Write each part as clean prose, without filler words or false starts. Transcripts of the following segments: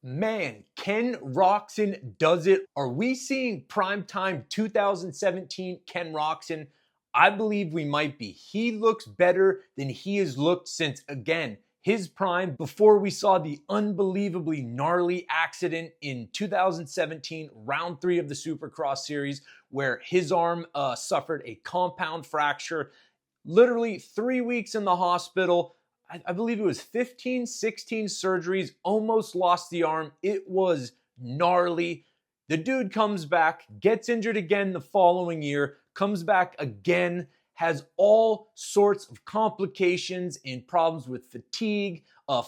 Man, Ken Roczen does it. Are we seeing primetime 2017 Ken Roczen? I believe we might be. He looks better than he has looked since, again, his prime before we saw the unbelievably gnarly accident in 2017, round 3 of the Supercross series, where his arm suffered a compound fracture. Literally 3 weeks in the hospital. I believe it was 15, 16 surgeries, almost lost the arm. It was gnarly. The dude comes back, gets injured again the following year, comes back again, has all sorts of complications and problems with fatigue,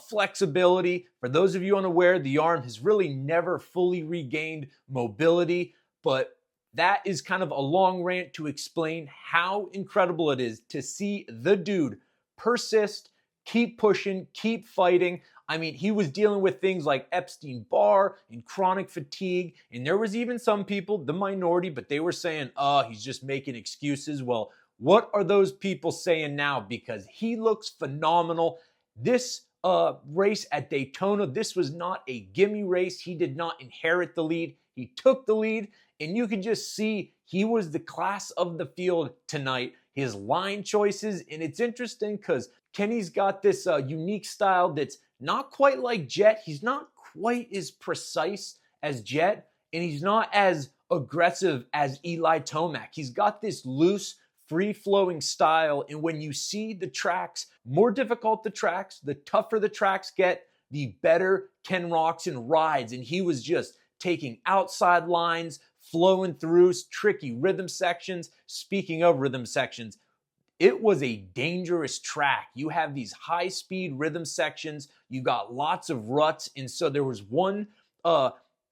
flexibility. For those of you unaware, the arm has really never fully regained mobility, but that is kind of a long rant to explain how incredible it is to see the dude persist, keep pushing, keep fighting. I mean, he was dealing with things like Epstein-Barr and chronic fatigue. And there was even some people, the minority, but they were saying, oh, he's just making excuses. Well, what are those people saying now? Because he looks phenomenal. This race at Daytona, this was not a gimme race. He did not inherit the lead. He took the lead, and you can just see he was the class of the field tonight. His line choices, and it's interesting because Kenny's got this unique style that's not quite like Jet. He's not quite as precise as Jet, and he's not as aggressive as Eli Tomac. He's got this loose, free-flowing style, and when you see the tracks, more difficult the tracks, the tougher the tracks get, the better Ken Roczen rides, and he was just taking outside lines, flowing through tricky rhythm sections. Speaking of rhythm sections, it was a dangerous track. You have these high-speed rhythm sections. You got lots of ruts. And so there was one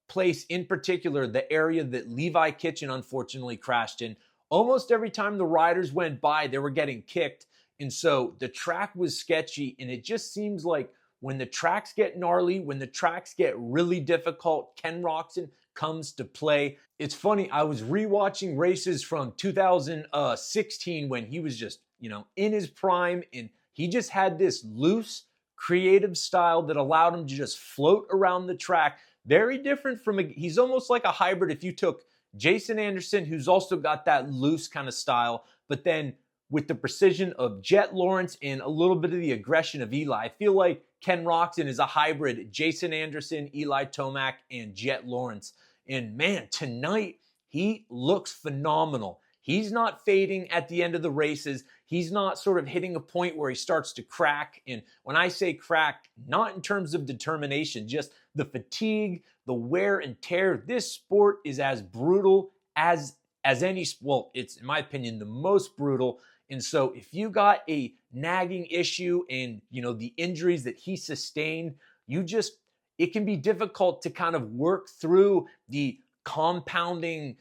place in particular, the area that Levi Kitchen unfortunately crashed in. Almost every time the riders went by, they were getting kicked. And so the track was sketchy. And it just seems like when the tracks get gnarly, when the tracks get really difficult, Ken Roczen comes to play. It's funny, I was rewatching races from 2016 when he was just, in his prime, and he just had this loose, creative style that allowed him to just float around the track. Very different from, he's almost like a hybrid if you took Jason Anderson, who's also got that loose kind of style, but then with the precision of Jet Lawrence and a little bit of the aggression of Eli. I feel like Ken Roczen is a hybrid Jason Anderson, Eli Tomac, and Jet Lawrence. And man, tonight he looks phenomenal. He's not fading at the end of the races. He's not sort of hitting a point where he starts to crack. And when I say crack, not in terms of determination, just the fatigue, the wear and tear. This sport is as brutal as any, well, it's, in my opinion, the most brutal. And so if you got a nagging issue and, the injuries that he sustained, it can be difficult to kind of work through the compounding,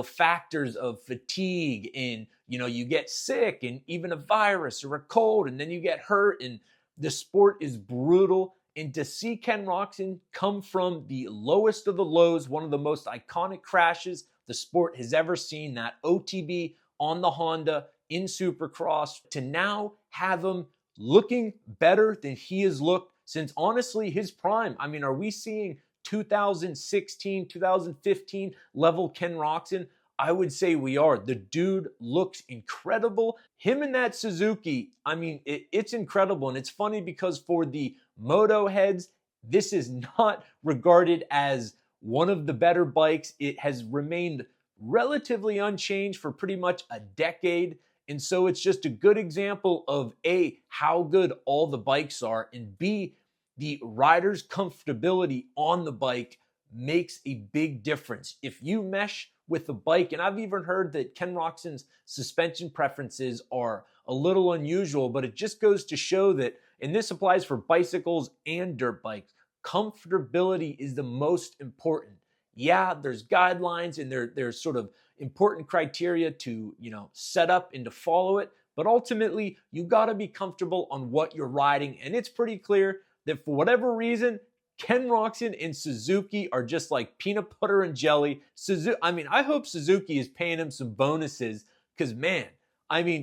factors of fatigue, and, you get sick and even a virus or a cold, and then you get hurt, and the sport is brutal. And to see Ken Roczen come from the lowest of the lows, one of the most iconic crashes the sport has ever seen, that OTB on the Honda in Supercross, to now have him looking better than he has looked since, honestly, his prime. I mean, are we seeing 2016, 2015 level Ken Roczen? I would say we are. The dude looks incredible. Him and that Suzuki, I mean, it's incredible. And it's funny because for the moto heads, this is not regarded as one of the better bikes. It has remained relatively unchanged for pretty much a decade. And so it's just a good example of A, how good all the bikes are, and B, the rider's comfortability on the bike makes a big difference. If you mesh with the bike, and I've even heard that Ken Roczen's suspension preferences are a little unusual, but it just goes to show that, and this applies for bicycles and dirt bikes, comfortability is the most important. Yeah, there's guidelines and there's sort of important criteria to, set up and to follow it, but ultimately you got to be comfortable on what you're riding. And it's pretty clear that for whatever reason, Ken Roczen and Suzuki are just like peanut butter and jelly. I hope Suzuki is paying him some bonuses because, man,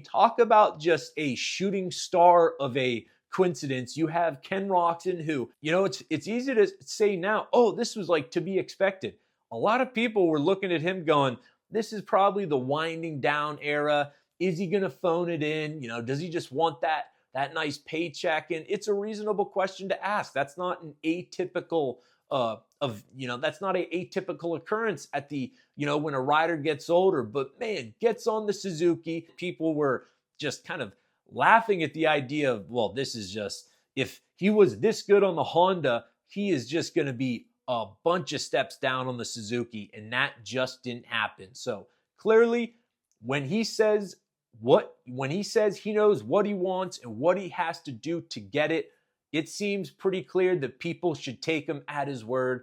talk about just a shooting star of a coincidence. You have Ken Roczen, who, it's easy to say now, oh, this was like to be expected. A lot of people were looking at him going, this is probably the winding down era. Is he going to phone it in? Does he just want that nice paycheck? And it's a reasonable question to ask. That's not an atypical that's not an atypical occurrence at the, when a rider gets older, but man, gets on the Suzuki. People were just kind of laughing at the idea of, well, this is just, if he was this good on the Honda, he is just going to be a bunch of steps down on the Suzuki, and that just didn't happen. So clearly, when he says he knows what he wants and what he has to do to get it, it seems pretty clear that people should take him at his word.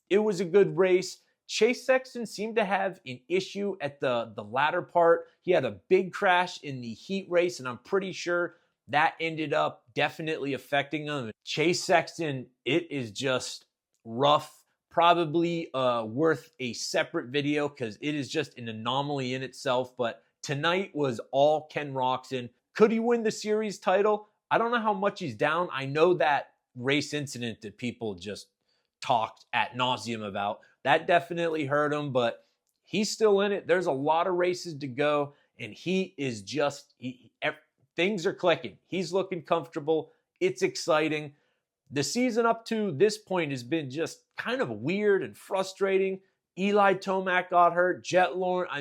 It was a good race. Chase Sexton seemed to have an issue at the latter part. He had a big crash in the heat race, and I'm pretty sure that ended up definitely affecting him. Chase Sexton, it is just rough. Probably worth a separate video because it is just an anomaly in itself. But tonight was all Ken Roczen. Could he win the series title? I don't know how much he's down. I know that race incident that people just talked ad nauseum about, that definitely hurt him, but he's still in it. There's a lot of races to go, and he is just, things are clicking. He's looking comfortable. It's exciting. The season up to this point has been just kind of weird and frustrating. Eli Tomac got hurt. Jet Lawrence,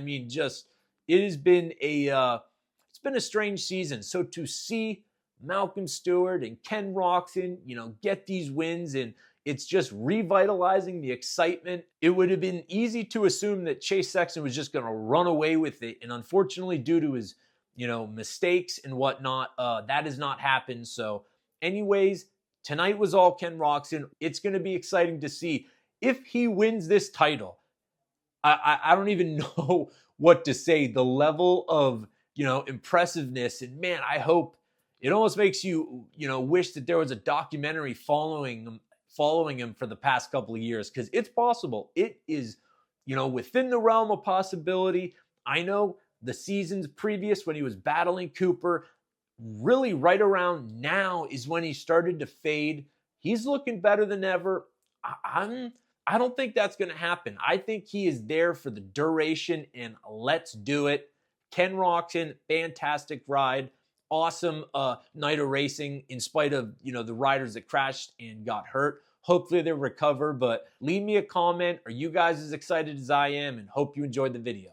it has been it's been a strange season. So to see Malcolm Stewart and Ken Roczen, get these wins, and it's just revitalizing the excitement. It would have been easy to assume that Chase Sexton was just going to run away with it, and unfortunately, due to his, mistakes and whatnot, that has not happened. So, anyways, tonight was all Ken Roczen. It's going to be exciting to see if he wins this title. I don't even know what to say. The level of, impressiveness, and man, I hope. It almost makes you, wish that there was a documentary following him for the past couple of years, because it's possible. It is, within the realm of possibility. I know the seasons previous when he was battling Cooper, really right around now is when he started to fade. He's looking better than ever. I don't think that's going to happen. I think he is there for the duration, and let's do it. Ken Roczen, fantastic ride. Awesome night of racing in spite of, the riders that crashed and got hurt. Hopefully they'll recover, but leave me a comment. Are you guys as excited as I am? And hope you enjoyed the video.